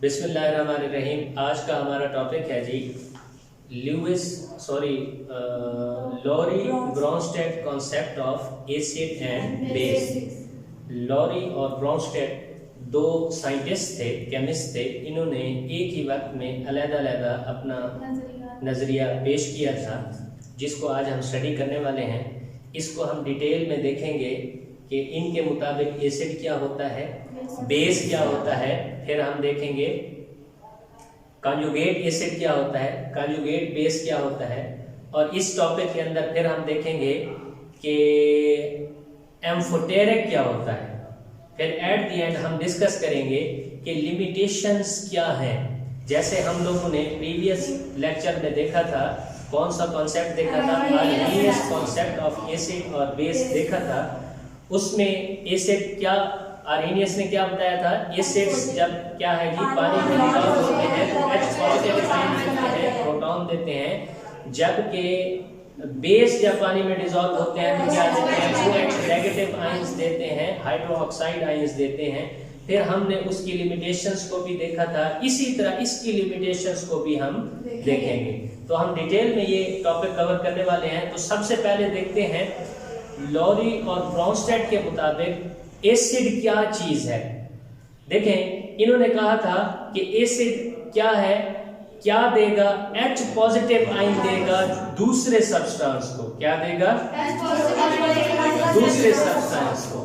बिस्मिल्लाहिर्रहमानिर्रहीम। आज का हमारा टॉपिक है जी Lowry Bronsted concept of acid and base. Lowry और ब्रॉन्स्टेड दो साइंटिस्ट थे, केमिस्ट थे। इन्होंने एक ही वक्त में अलग-अलग अपना नज़रिया पेश किया था, जिसको आज हम स्टडी करने वाले हैं। इसको हम डिटेल में देखेंगे कि इनके मुताबिक एसिड क्या होता है, बेस क्या होता है, फिर हम देखेंगे कॉन्जुगेट एसिड क्या होता है, कॉन्जुगेट बेस क्या होता है, और इस टॉपिक के अंदर फिर हम देखेंगे कि एम्फोटेरिक क्या होता है। फिर एट द एंड हम डिस्कस करेंगे कि लिमिटेशंस क्या हैं। जैसे हम लोगों ने प्रीवियस लेक्चर में देखा था, कौन सा कॉन्सेप्ट देखा था, आर्हेनियस कॉन्सेप्ट ऑफ एसिड और बेस देखा था। उसमें एसिड क्या, आर्हेनियस ने क्या बताया था, एसिड्स जब क्या है जी पानी में डिसॉल्व होते हैं तो H पॉजिटिव आयन देते हैं, प्रोटॉन देते हैं। जबकि बेस जब पानी में डिसॉल्व होते हैं तो क्या देते हैं, OH नेगेटिव आयंस देते हैं, हाइड्रोक्साइड आयंस देते हैं। फिर हमने उसकी लिमिटेशंस को भी देखा था, इसी तरह इसकी लिमिटेशंस को भी हम देखेंगे। तो हम डिटेल में ये टॉपिक कवर करने वाले हैं। तो सबसे पहले देखते हैं लॉरी और ब्रॉन्स्टेड के मुताबिक एसिड क्या चीज है। देखें, इन्होंने कहा था कि एसिड क्या है, क्या देगा, H पॉजिटिव आयन देगा दूसरे सब्सटेंस को। क्या देगा, दूसरे सब्सटेंस को।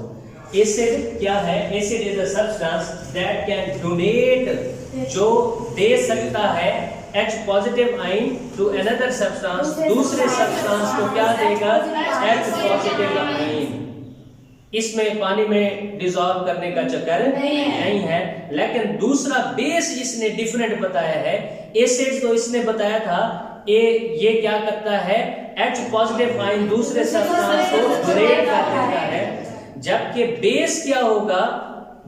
एसिड क्या है, acid is a substance that can donate, जो दे सकता है H positive ion to another substance, दूसरे सब्सटेंस को क्या देगा, H पॉजिटिव आयन। इसमें पानी में डिसॉल्व करने का चक्कर नहीं है। लेकिन दूसरा बेस इसने डिफरेंट बताया है। एसिड तो इसने बताया था ये क्या करता है, H पॉजिटिव आयन दूसरे सब्सटेंस को डोनेट कर देता है। जबकि बेस क्या होगा,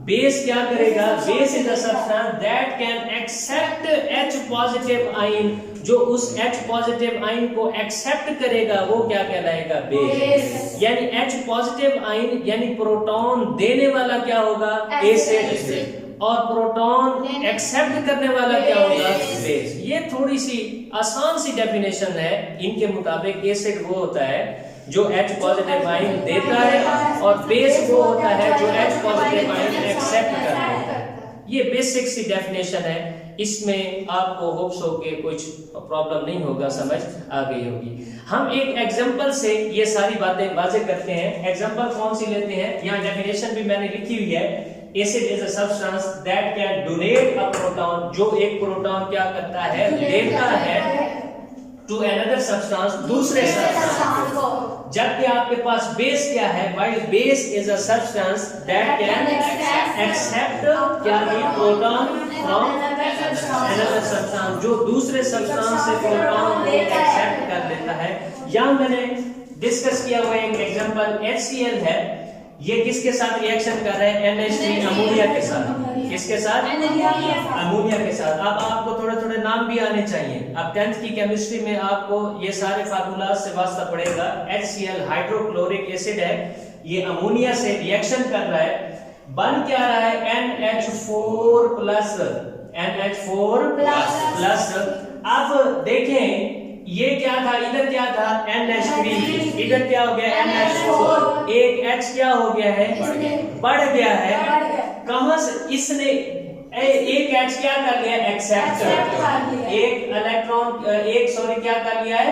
बेस क्या करेगा, base is a substance that can accept H positive ion, जो उस H पॉजिटिव आयन को एक्सेप्ट करेगा वो क्या कहलाएगा, बेस। यानी H पॉजिटिव आयन यानी प्रोटॉन देने वाला क्या होगा, एसिड, और प्रोटॉन एक्सेप्ट करने वाला क्या होगा, बेस। ये थोड़ी सी आसान सी डेफिनेशन है। इनके मुताबिक एसिड वो होता है जो H पॉजिटिव आयन देता है, और बेस वो होता है जो H पॉजिटिव आयन एक्सेप्ट करता है। ये बेसिक सी डेफिनेशन है। इसमें आपको होप्स हो के कुछ प्रॉब्लम नहीं होगा, समझ आ गई होगी। हम एक एग्जांपल से ये सारी बातें वाज़ेह करते हैं। एग्जांपल कौन सी लेते हैं, यहाँ डेफिनेशन भी मैंने लिखी हुई है। Acid is a substance that can donate a proton, जो एक प्रोटॉन क्या करता है, देता है टू अनदर सब्सटेंस, दूसरे सब्सटेंस को। जबकि आपके पास बेस क्या है, while base is a substance that can accept क्या है, प्रोटॉन फ्रॉम अनदर सब्सटेंस, जो दूसरे सब्सटेंस से प्रोटॉन को एक्सेप्ट कर लेता है। यहाँ मैंने डिस्कस किया हुआ एक एग्जांपल HCl है। ये किसके साथ रिएक्शन कर रहे हैं, NH3 अमोनिया के साथ। किसके साथ, अमोनिया के साथ। अब आपको थोड़े थोड़े नाम भी आने चाहिए। अब 10th की केमिस्ट्री में आपको ये सारे फार्मूला से वास्ता पड़ेगा। HCl हाइड्रोक्लोरिक एसिड है, ये अमोनिया से रिएक्शन कर रहा है, बन क्या रहा है, NH4 प्लस, NH4 प्लस। अब देखें ये क्या था, इधर क्या था, NH3, इधर क्या हो गया, NH4। एक H क्या हो गया है, बढ़ गया है। कहां से इसने एक H क्या कर लिया, एक्सेप्ट कर लिया। एक इलेक्ट्रॉन क्या कर लिया है,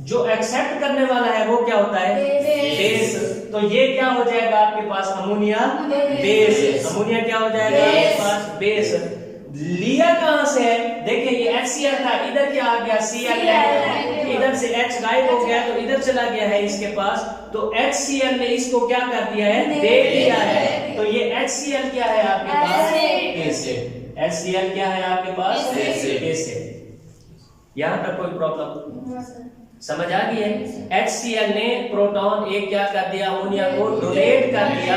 जो एक्सेप्ट करने वाला है वो क्या होता है, बेस। तो ये क्या हो जाएगा आपके पास, अमोनिया बेस। अमोनिया क्या हो जाएगा आपके पास, बेस। लिया कहां से है, देखिए ये HCl था, इधर क्या आ गया, Cl, इधर से H गायब हो गया तो इधर चला गया है इसके पास। तो HCl ने इसको क्या कर दिया है, दे दिया है। तो ये HCl क्या है आपके पास, एसिड। HCl क्या है आपके पास, एसिड। यहां तक कोई प्रॉब्लम समझ आ गई है। HCl ने प्रोटॉन एक क्या कर दिया, अमोनिया को डोनेट कर दिया।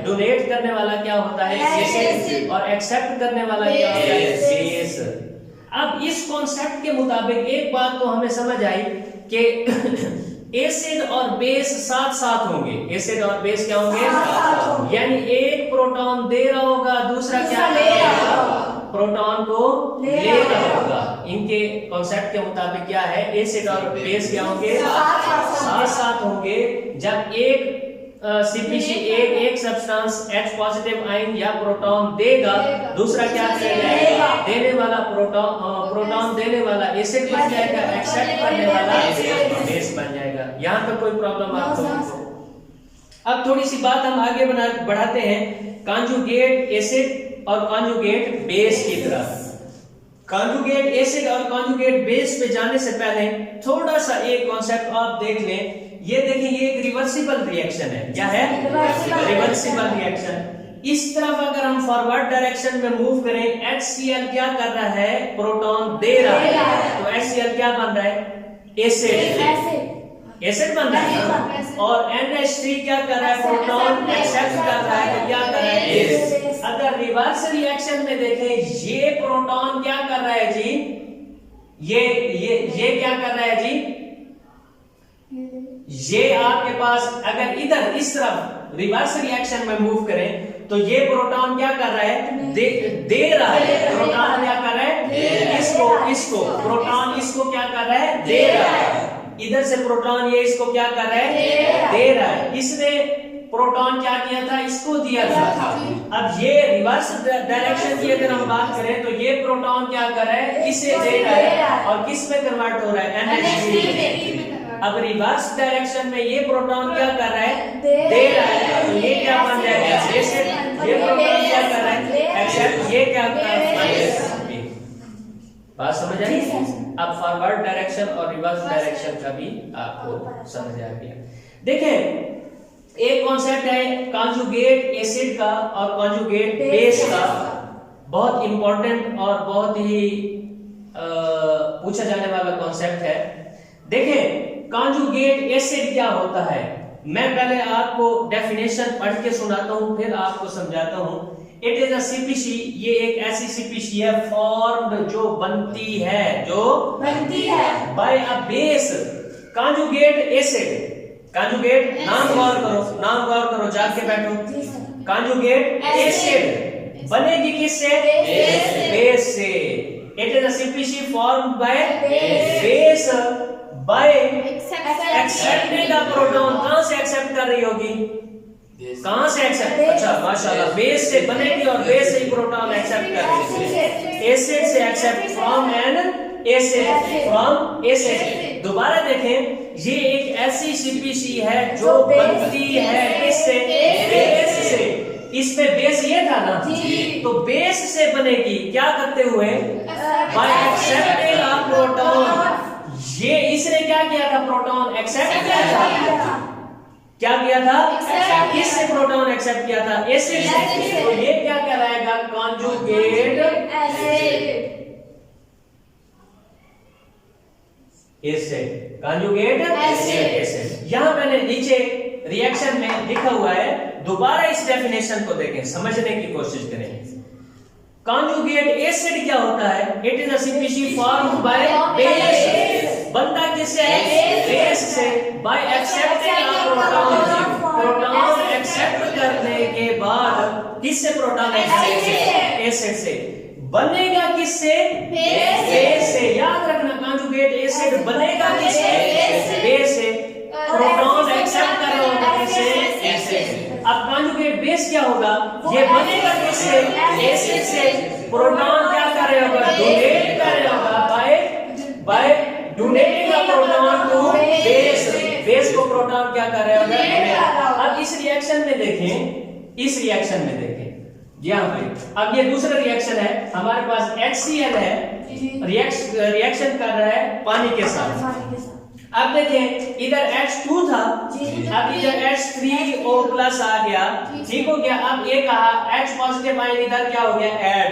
डोनेट करने वाला क्या होता है, एसिड, और एक्सेप्ट करने वाला क्या होता है, बेस। अब इस कॉन्सेप्ट के मुताबिक एक बात तो हमें समझ आई कि एसिड और बेस साथ साथ होंगे। एसिड और बेस क्या होंगे? यानी एक प्रोटॉन दे रहा होगा, दूसरा क्या ले रहा होगा? प्रोटॉन को ले रहा होगा। इनके कॉन्सेप्ट के मुताबिक क्या है, एसिड और बेस क्या होंगे? साथ साथ होंगे। जब एक सीपीसी एक सब्सटेंस H पॉजिटिव आयन या प्रोटॉन देगा, दूसरा क्या करेगा? देने वाला प्रोटॉन देने वाला एसिड बन जाएगा, एक्सेप्ट करने वाला बेस बन जाएगा। यहाँ तक कोई प्रॉब्लम आपको? अब थोड़ी सी बात हम आगे बढ़ाते हैं कॉन्जुगेट एसिड और कॉन्जुगेट बेस की तरफ। कॉन्जुगेट एसिड और कॉन्जुगेट बेस पे जाने से पहले थोड़ा सा एक कॉन्सेप्ट आप देख लें। ये देखिए, ये एक रिवर्सिबल रिएक्शन है। क्या है? Reversible reaction. इस तरफ अगर हम फॉरवर्ड डायरेक्शन में मूव करें, HCl क्या कर रहा है? प्रोटॉन दे रहा है। तो HCl क्या बन रहा है? एसिड बन रहा है। और NH3 क्या कर रहा है? प्रोटॉन एक्सेप्ट कर रहा है। तो क्या कर रहा है? बेस। अगर रिवर्स रिएक्शन में देखें, ये प्रोटॉन क्या कर रहा है जी? ये क्या कर रहा है जी? ये आपके पास अगर इधर इस तरफ रिवर्स रिएक्शन में मूव करें तो ये प्रोटॉन क्या कर रहा है? दे रहा है। प्रोटॉन क्या कर रहा है? इसको प्रोटॉन इसको क्या कर रहा है? दे रहा है। इधर से प्रोटॉन ये इसको क्या कर रहा है? दे रहा है। इसने प्रोटॉन क्या किया था? इसको दिया था। अब ये रिवर्स डायरेक्शन की अगर हम बात करें तो ये प्रोटॉन क्या कर रहा है? इसे दे रहा है और किस में कन्वर्ट हो रहा है? NH3। अब रिवर्स डायरेक्शन में ये प्रोटॉन क्या कर रहा है? दे रहा है। तो ये क्या बन जाएगा? एसिड। ये प्रोटॉन क्या कर रहा है? एक्सेप्ट। ये क्या कर रहा है? बात समझ आई? अब फॉरवर्ड डायरेक्शन और रिवर्स डायरेक्शन का भी आपको समझ आ गया। देखें, एक कॉन्सेप्ट है कॉन्जुगेट एसिड का और कॉन्जुगेट बेस का, बहुत इंपॉर्टेंट और बहुत ही पूछा जाने वाला कॉन्सेप्ट है। देखें, कॉन्जुगेट एसिड क्या होता है? मैं पहले आपको डेफिनेशन पढ़ के सुनाता हूं, फिर आपको समझाता हूं। It is a CPC. ये एक ऐसी सीपीसी है फॉर्म्ड जो बनती है by a base conjugate acid. Conjugate, नाम गौर करो, जाग के बैठो। कॉन्जुगेट एसिड बनेगी किससे? बेस से। It is a CPC formed by base bye accepting the proton. कहां से एक्सेप्ट कर रही होगी? कहां से एक्सेप्ट? अच्छा, माशाल्लाह, बेस से बनेगी और बेस से ही प्रोटॉन एक्सेप्ट कर रही है। एसिड से एक्सेप्ट फ्रॉम एन एसिड। दोबारा देखें, ये एक ऐसी सीपीसी है जो बनती है किससे? बेस से। इसमें बेस ये था ना, तो बेस से बनेगी क्या करते हुए? Bye accepting a proton. ये इसने क्या किया था? प्रोटॉन एक्सेप्ट किया था। क्या किया था? किससे प्रोटॉन एक्सेप्ट किया था? एसिड से। तो ये क्या कहलाएगा? Conjugate acid. Conjugate acid. यहां मैंने नीचे रिएक्शन में लिखा हुआ है, दोबारा इस डेफिनेशन को देखें, समझने की कोशिश करें। कॉन्जुगेट एसिड क्या होता है? It is a CPC formed by base. बनता किससे है? बेस से। बाय एक्सेप्टिंग प्रोटॉन एक्सेप्ट करने के बाद किससे प्रोटॉन एक्सेप्ट? एसिड से। बनेगा किससे? बेस से। याद रखना, कॉन्जुगेट एसिड बनेगा किससे? बेस से। प्रोटॉन एक्सेप्ट कर रहा होगा किससे? एसिड। अब कॉन्जुगेट बेस क्या होगा? ये बनेगा किससे? एसिड से। प्रोटॉन क्या कर रहा होगा? डोनेट कर रहा होगा by donating the proton to base. Base को प्रोटॉन क्या कर रहा होगा? अब इस रिएक्शन में देखें, यहाँ पे अब ये दूसरा रिएक्शन है। हमारे पास HCl है, रिएक्शन कर रहा है पानी के साथ। अब देखें, इधर H2 था, अब इधर H3O+ आ गया, ठीक हो गया। अब ये कहा H पॉजिटिव आयन इधर क्या हो गया? ऐड।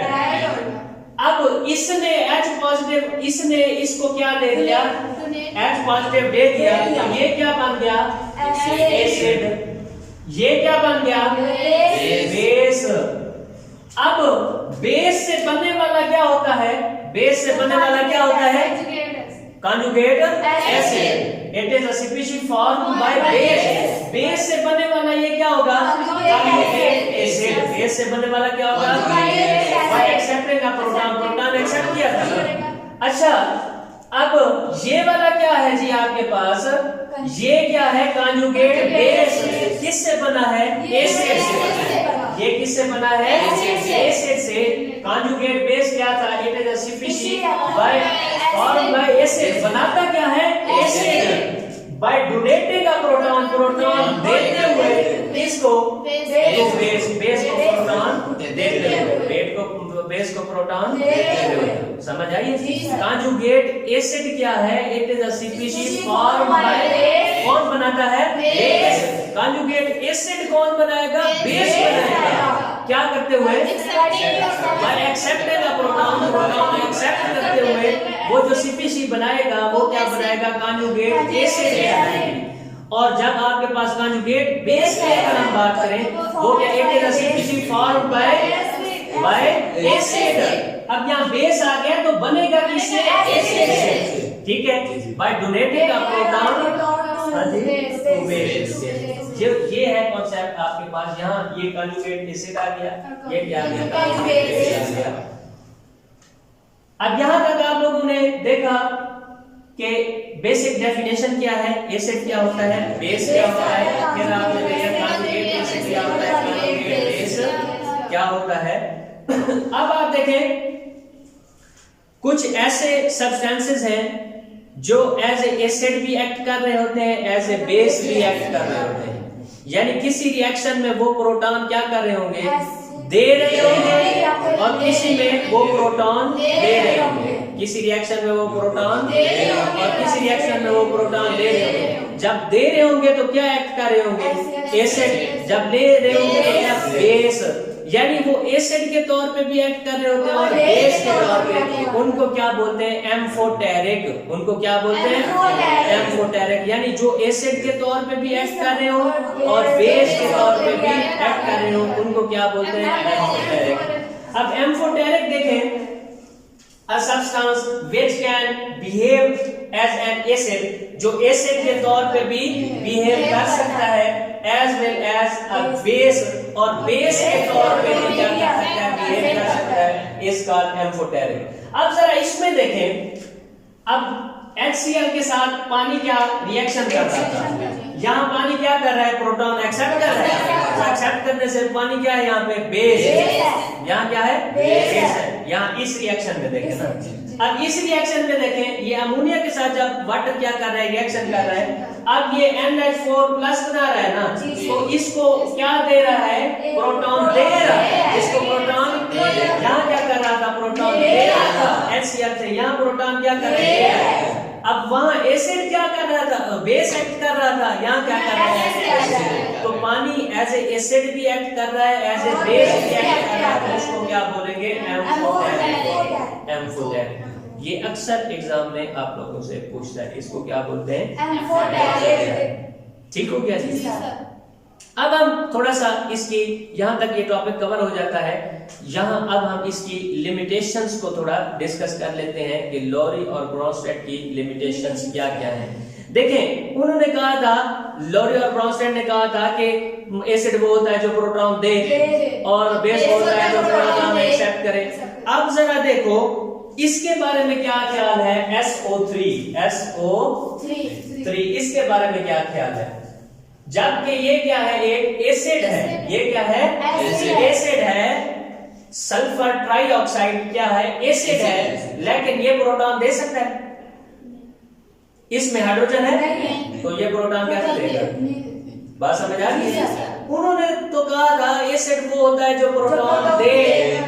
अब इसने H पॉजिटिव, इसने इसको क्या दे दिया? H पॉजिटिव दे दिया। तो ये क्या बन गया? एसिड। ये क्या बन गया? बेस। अब बेस से बनने वाला क्या होता है? बेस से बनने वाला क्या होता है? conjugate acid. It is a species formed by base. Base से बनने वाला ये क्या होगा? conjugate acid. बेस से बनने वाला क्या होगा? by accepting a proton. Proton accept किया था। अच्छा, अब ये वाला क्या है जी आपके पास? ये क्या है? conjugate base. किससे बना है? एसिड से। ये किससे बना है? एसिड से। conjugate base क्या था? It is a species by formed by acid. बनाता क्या है? Acid. by donating a proton. Proton देते हुए किसको? बेस को प्रोटॉन देते हुए। बेस को प्रोटॉन देते हुए। समझ आइए? conjugate acid क्या है? It is a species formed by, कौन बनाता है? बेस। conjugate acid कौन बनाएगा? बेस बनाएगा। क्या करते हुए? by accepting a proton. Proton accept करते हुए वो जो सीपीसी बनाएगा वो क्या बनाएगा? conjugate acid बनाएगी। और जब आपके पास conjugate base की अगर हम बात करें वो क्या? It is a species formed by acid. अब यहाँ बेस आ गया तो बनेगा किससे? एसिड से। ठीक है? by donating a proton to base. ये है कॉन्सेप्ट आपके पास। यहाँ ये conjugate acid आ गया, ये क्या आ गया? conjugate base आ गया। अब यहाँ तक आप लोगों ने देखा कि बेसिक डेफिनेशन क्या है, एसिड क्या होता है, बेस क्या होता है। फिर आपने देखा conjugate एसिड क्या होता है, conjugate बेस क्या होता है। अब आप देखें कुछ ऐसे सब्सटेंसेस हैं जो एज ए एसिड भी एक्ट कर रहे होते हैं, एज ए बेस भी एक्ट कर रहे होते हैं। यानी किसी रिएक्शन में वो प्रोटॉन क्या कर रहे होंगे? दे रहे होंगे, और किसी में वो प्रोटॉन दे रहे होंगे। किसी रिएक्शन में वो प्रोटॉन दे रहे होंगे और किसी रिएक्शन में वो प्रोटॉन दे रहे होंगे। जब दे रहे होंगे तो क्या एक्ट कर रहे होंगे? एसिड। जब ले रहे होंगे बेस। यानी वो एसिड के तौर पे भी एक्ट कर रहे होते हैं और बेस के तौर पे। उनको क्या बोलते हैं? एम्फोटेरिक। उनको क्या बोलते हैं? एम्फोटेरिक। यानी जो एसिड के तौर पे भी एक्ट कर रहे हो और बेस के तौर पे भी एक्ट कर रहे हो उनको क्या बोलते हैं? एम्फोटेरिक। अब एम्फोटेरिक देखें, a substance which can behave as an acid, जो एसिड के तौर पे भी बिहेव कर सकता है, as well as a base, और बेस के तौर पे भी क्या कर सकता है? बिहेव कर सकता है, is called amphoteric। अब जरा इसमें देखें, अब HCl के साथ पानी क्या रिएक्शन कर रहा था? यहाँ पानी क्या कर रहा है? प्रोटॉन एक्सेप्ट कर रहा है। एक्सेप्ट करने से पानी क्या है? यहाँ पे बेस। यहाँ क्या है? बेस है। यहाँ इस रिएक्शन में देखें ना, अब इस रिएक्शन में देखें, ये अमोनिया के साथ जब वाटर क्या कर रहा है? रिएक्शन कर रहा है। अब ये NH4 प्लस बना रहा है ना, तो इसको क्या दे रहा है? प्रोटॉन दे रहा है। इसको प्रोटॉन, यहाँ क्या कर रहा था? प्रोटॉन दे रहा था HCl से, यहाँ प्रोटॉन क्या कर रहा है? अब वहाँ एसिड क्या कर रहा था? बेस एक्ट कर रहा था। यहाँ क्या कर रहा है? तो पानी एज ए एसिड भी एक्ट कर रहा है, एज ए बेस भी एक्ट कर रहा है। उसको क्या बोलेंगे? एम्फोटेरिक। एम्फोटेरिक। ये अक्सर एग्जाम में आप लोगों से पूछता है, इसको क्या बोलते हैं? एम्फोटेरिक। ठीक हो गया जी? अब हम थोड़ा सा इसकी, यहाँ तक ये टॉपिक कवर हो जाता है। यहाँ अब हम इसकी लिमिटेशंस को थोड़ा डिस्कस कर लेते हैं कि लॉरी और ब्रॉन्स्टेड की लिमिटेशंस क्या क्या हैं। देखें, उन्होंने कहा था, लॉरी और ब्रॉन्स्टेड ने कहा था कि एसिड वो होता है जो प्रोटॉन दे और बेस वो होता है जो प्रोटॉन एक्सेप्ट करे। अब जरा देखो इसके बारे में क्या ख्याल है? SO3 इसके बारे में क्या ख्याल है? जबकि ये क्या है? एक एसिड है। ये क्या है? एसिड है। सल्फर ट्राइऑक्साइड क्या है? एसिड है। लेकिन ये प्रोटॉन दे सकता है? इसमें हाइड्रोजन है, तो ये प्रोटॉन कैसे देगा? बात समझ आ रही है? उन्होंने तो कहा था एसिड वो होता है जो प्रोटॉन दे।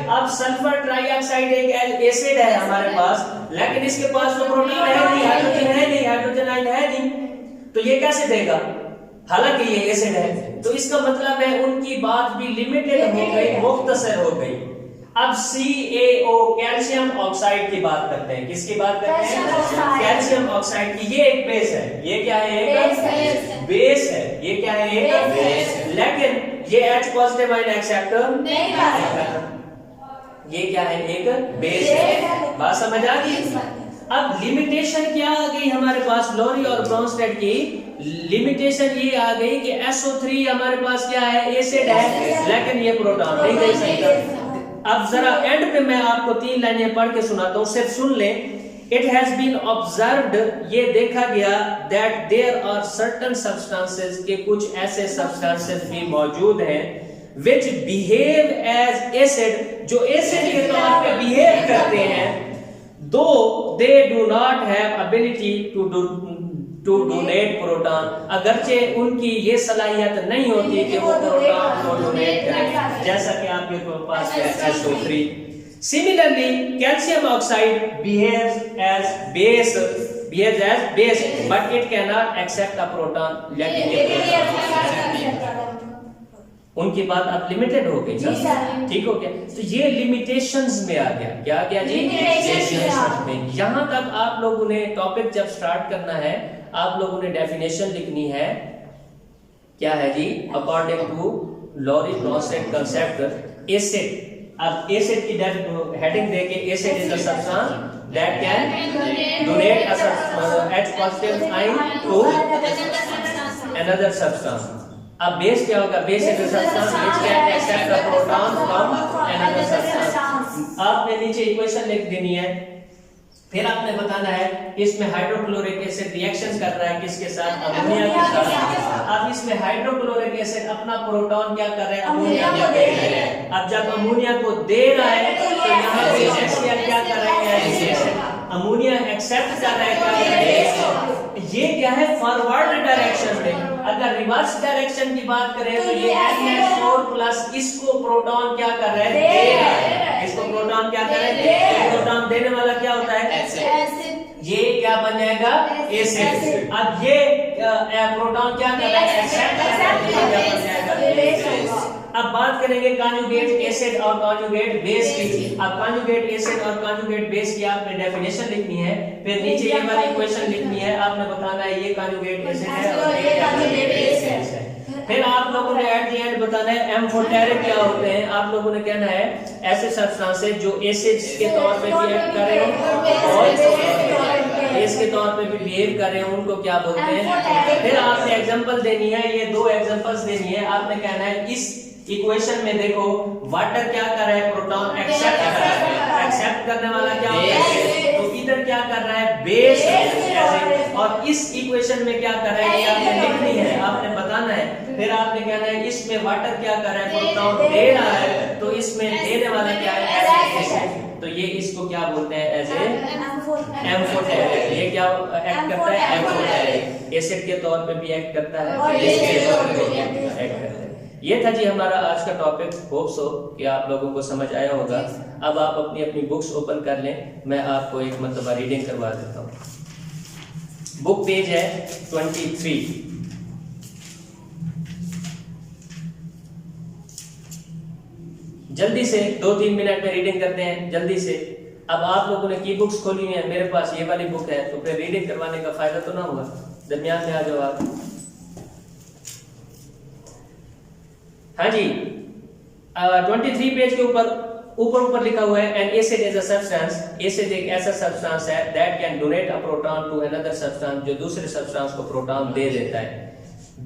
अब सल्फर ट्राइऑक्साइड एक एसिड है हमारे पास, लेकिन इसके पास तो प्रोटॉन है नहीं, हाइड्रोजन है नहीं, हाइड्रोजन आयन है नहीं, तो ये कैसे देगा? हालांकि ये एसिड है। तो इसका मतलब है उनकी बात भी लिमिटेड हो गई, मुख्तसर हो गई। अब CaO कैल्शियम ऑक्साइड की बात करते हैं। किसकी बात करते हैं? कैल्शियम ऑक्साइड की। ये एक बेस है। ये क्या है? एक बेस है। ये क्या है? एक बेस। लेकिन ये H पॉजिटिव आयन एक्सेप्ट नहीं करता। ये क्या है? एक बेस है। बात समझ आ गई? अब लिमिटेशन क्या आ गई हमारे पास लोरी और ब्रोंस्टेड की? लिमिटेशन ये आ गई कि SO3 हमारे पास क्या है, एसिड है, लेकिन ये प्रोटॉन नहीं दे सकता। अब जरा एंड पे मैं आपको 3 लाइनें पढ़ के सुनाता हूं, सिर्फ सुन लें। It has been observed, ये देखा गया, that there are certain substances के कुछ ऐसे substances भी मौजूद हैं which behave as acid, जो एसिड के तौर पे behave करते हैं, though they do not have ability to donate proton, अगरचे उनकी ये सलाहियत नहीं होती कि वो प्रोटॉन को डोनेट करें, जैसा कि आपके पास है SO3। Similarly, calcium oxide behaves as base, but it cannot accept a proton. उनकी बात अब लिमिटेड हो गई, ठीक हो गया। तो ये लिमिटेशंस में आ गया, क्या आ गया जी? लिमिटेशंस में। यहाँ तक आप लोगों ने टॉपिक जब स्टार्ट करना है, आप लोगों ने डेफिनेशन लिखनी है, क्या है जी? According to Lowry Bronsted concept, acid. अब एसिड की हेडिंग देके, acid is a substance that can donate H positive ion to another substance। अब बेस क्या होगा? Base is a substance which can accept the proton from another substance. आपने नीचे equation लिख देनी है, फिर आपने बताना है इसमें हाइड्रोक्लोरिक एसिड रिएक्शन कर रहा है किसके साथ? अमोनिया के साथ। अब इसमें हाइड्रोक्लोरिक एसिड अपना प्रोटॉन क्या कर रहा है? अमोनिया को दे रहा है। अब जब अमोनिया को दे रहा है तो यहाँ पे HCl क्या कर रहा है? अमोनिया एक्सेप्ट कर रहा है। ये क्या है? फॉरवर्ड डायरेक्शन में। अगर रिवर्स डायरेक्शन की बात करें तो ये NH4 प्लस इसको प्रोटॉन क्या कर रहा है? दे रहा है। इसको प्रोटॉन क्या कर रहा है? प्रोटॉन देने वाला क्या होता है? ये क्या बन जाएगा? एसिड। अब ये प्रोटॉन क्या कर रहा है? एक्सेप्ट कर रहा है, क्या बन जाएगा? अब बात करेंगे कॉन्जुगेट एसिड और कॉन्जुगेट बेस की। अब कॉन्जुगेट एसिड और कॉन्जुगेट बेस की आपने डेफिनेशन लिखनी है, फिर नीचे ये वाली इक्वेशन लिखनी है, आपने बताना है ये कॉन्जुगेट एसिड है और ये कॉन्जुगेट बेस है। फिर आप लोगों ने एट द एंड बताना है एम्फोटेरिक क्या होते हैं। आप लोगों ने कहना है ऐसे सब्सटेंसेस जो एसिड्स के तौर पे भी एक्ट कर रहे हो और बेस के तौर पे भी बिहेव कर रहे हो, उनको क्या बोलते हैं। फिर आपने एग्जांपल देनी है, ये 2 एग्जांपल्स देनी है। आपने कहना है इस इक्वेशन में देखो वाटर क्या कर रहा है? प्रोटॉन एक्सेप्ट कर रहा है। एक्सेप्ट करने वाला क्या होता है? तो इधर क्या कर रहा है? बेस। और इस इक्वेशन में क्या कर रहा है? ये आपने लिखनी है, आपने बताना है। फिर आपने कहना है इसमें वाटर क्या कर रहा है? प्रोटॉन दे रहा है, तो इसमें देने वाला क्या है? तो ये इसको क्या बोलते हैं? As a amphoteric. ये क्या एक्ट करता है? एम्फोटेरिक। एसिड के तौर पे भी एक्ट करता है, बेस के तौर पे भी एक्ट करता है। ये था जी हमारा आज का टॉपिक। होप सो कि आप लोगों को समझ आया होगा। अब आप अपनी अपनी बुक्स ओपन कर लें, मैं आपको एक मतलब रीडिंग करवा देता हूँ। बुक पेज है 23। जल्दी से 2-3 मिनट में रीडिंग करते हैं, जल्दी से। अब आप लोगों ने की बुक्स खोली है, मेरे पास ये वाली बुक है, तो फिर रीडिंग करवाने का फायदा तो ना हुआ। दरमियान में आ जाओ आप। हाँ जी, 23 पेज के ऊपर लिखा हुआ है an acid is a substance. Acid एक ऐसा सब्सटेंस है that can donate a proton to another substance, जो दूसरे सब्सटेंस को प्रोटॉन दे देता है।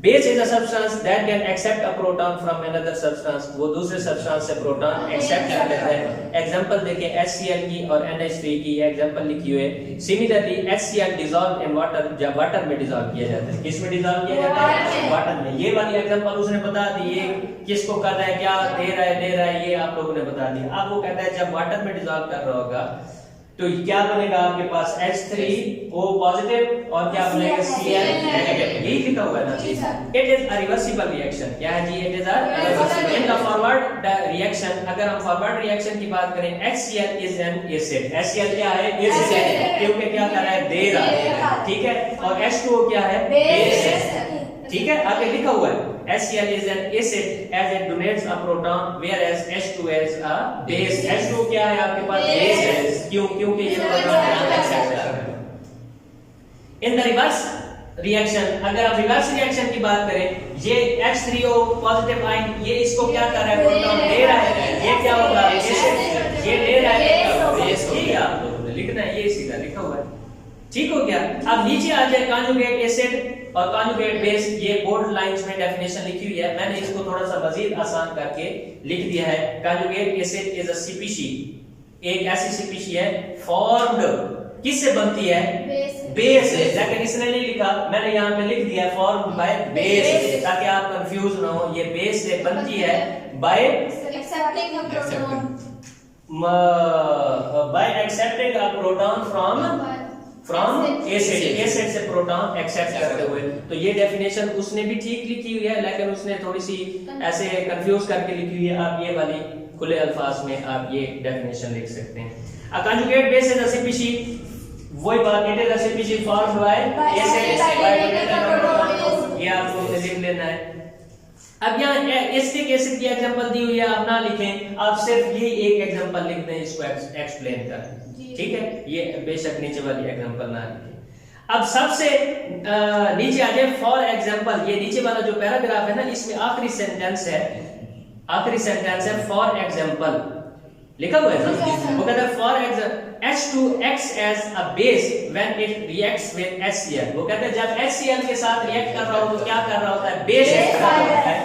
Base is a substance that can accept a proton from another substance, वो दूसरे सब्सटेंस से प्रोटॉन एक्सेप्ट कर लेता है। एग्जांपल देखिए HCl की और NH3 की एग्जांपल लिखी हुई है। Similarly HCl dissolve in water, जब वाटर में डिसॉल्व किया जाता है। किस में डिसॉल्व किया जाता है? वाटर में। ये वाली एग्जांपल उसने बता दी, ये किसको कर रहा है, क्या दे रहा है, ये आप लोगों ने बता दिया। अब वो कहता है जब वाटर में डिसॉल्व कर रहा होगा तो क्या बनेगा आपके पास? H3O पॉजिटिव और क्या बनेगा? Cl negative. यही लिखा हुआ है ना। It is a reversible reaction. क्या है जी? It is a reversible. In the forward reaction, अगर हम फॉरवर्ड रिएक्शन की बात करें, HCl is an acid. HCl क्या है? एसिड है, क्योंकि क्या कर रहा है? दे रहा है, ठीक है। और H2O क्या है? बेस है, ठीक है। आगे लिखा हुआ है HCl is an acid as it donates a proton, whereas H2 is a base. H2 क्या है आपके पास? बेस है। क्यों? क्योंकि ये प्रोटॉन एक्सेप्ट कर रहा है। इन द रिवर्स रिएक्शन, अगर हम रिवर्स रिएक्शन की बात करें, ये H3O पॉजिटिव आयन, ये इसको क्या कर रहा है? प्रोटॉन दे रहा है। ये क्या होगा? एसिड। ये ले रहा है बेस। ठीक है, आप लोगों ने लिखना है, ये सीधा लिखा हुआ है, ठीक हो गया। अब नीचे आ जाए कॉन्जुगेट एसिड और कॉन्जुगेट बेस, ये बोल्ड लाइंस में डेफिनेशन लिखी हुई है, मैंने इसको थोड़ा सा मजीद आसान करके लिख दिया है। Conjugate acid is a species, एक ऐसी स्पीशी है फॉर्म्ड किससे बनती है, बेस से, लेकिन इसने नहीं लिखा, मैंने यहाँ पे लिख दिया फॉर्म्ड बाय बेस, ताकि आप कंफ्यूज ना हो। ये बेस से बनती है by accepting a proton accepting a proton from acid, acid से प्रोटॉन एक्सेप्ट करते हुए। तो ये डेफिनेशन उसने भी ठीक लिखी हुई है, लेकिन उसने थोड़ी सी ऐसे कंफ्यूज करके लिखी हुई है। आप ये वाली खुले अल्फाज में आप ये डेफिनेशन लिख सकते हैं। A conjugate base is a species, वही बात, it is a species formed by acid by proton, ये आपको लिख लेना है। अब यहाँ एसिटिक एसिड की एग्जांपल दी हुई है, आप ना लिखें, आप सिर्फ ये एक एग्जांपल लिख दें, इसको एक्सप्लेन करें, ठीक है। ये बेशक नीचे वाली एग्जांपल ना लिखें। अब सबसे नीचे आ जाए फॉर एग्जांपल, ये नीचे वाला जो पैराग्राफ है ना, इसमें आखिरी सेंटेंस है फॉर एग्जांपल लिखा हुआ है ना, वो कहता है for example H2 acts as a base when it reacts with HCl, वो कहते हैं जब HCl के साथ रिएक्ट कर रहा हो तो क्या कर रहा होता है, बेस एक्ट कर रहा होता है।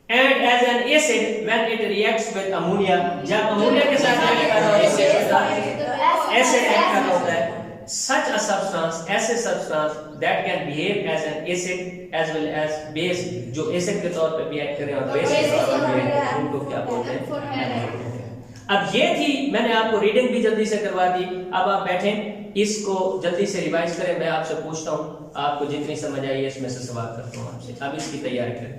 And as an acid when it reacts with ammonia, जब अमोनिया के साथ रिएक्ट कर रहा होता है एसिड एक्ट कर रहा होता है। Such a substance, ऐसे substance that can behave as an acid as well as base, जो एसिड के तौर पे भी एक्ट करे और बेस के तौर पे भी एक्ट करे, उनको क्या बोलते हैं। अब ये थी, मैंने आपको रीडिंग भी जल्दी से करवा दी। अब आप बैठें, इसको जल्दी से रिवाइज करें। मैं आपसे पूछता हूँ, आपको जितनी समझ आई है इसमें से सवाल करता हूँ आपसे, अब इसकी तैयारी करें।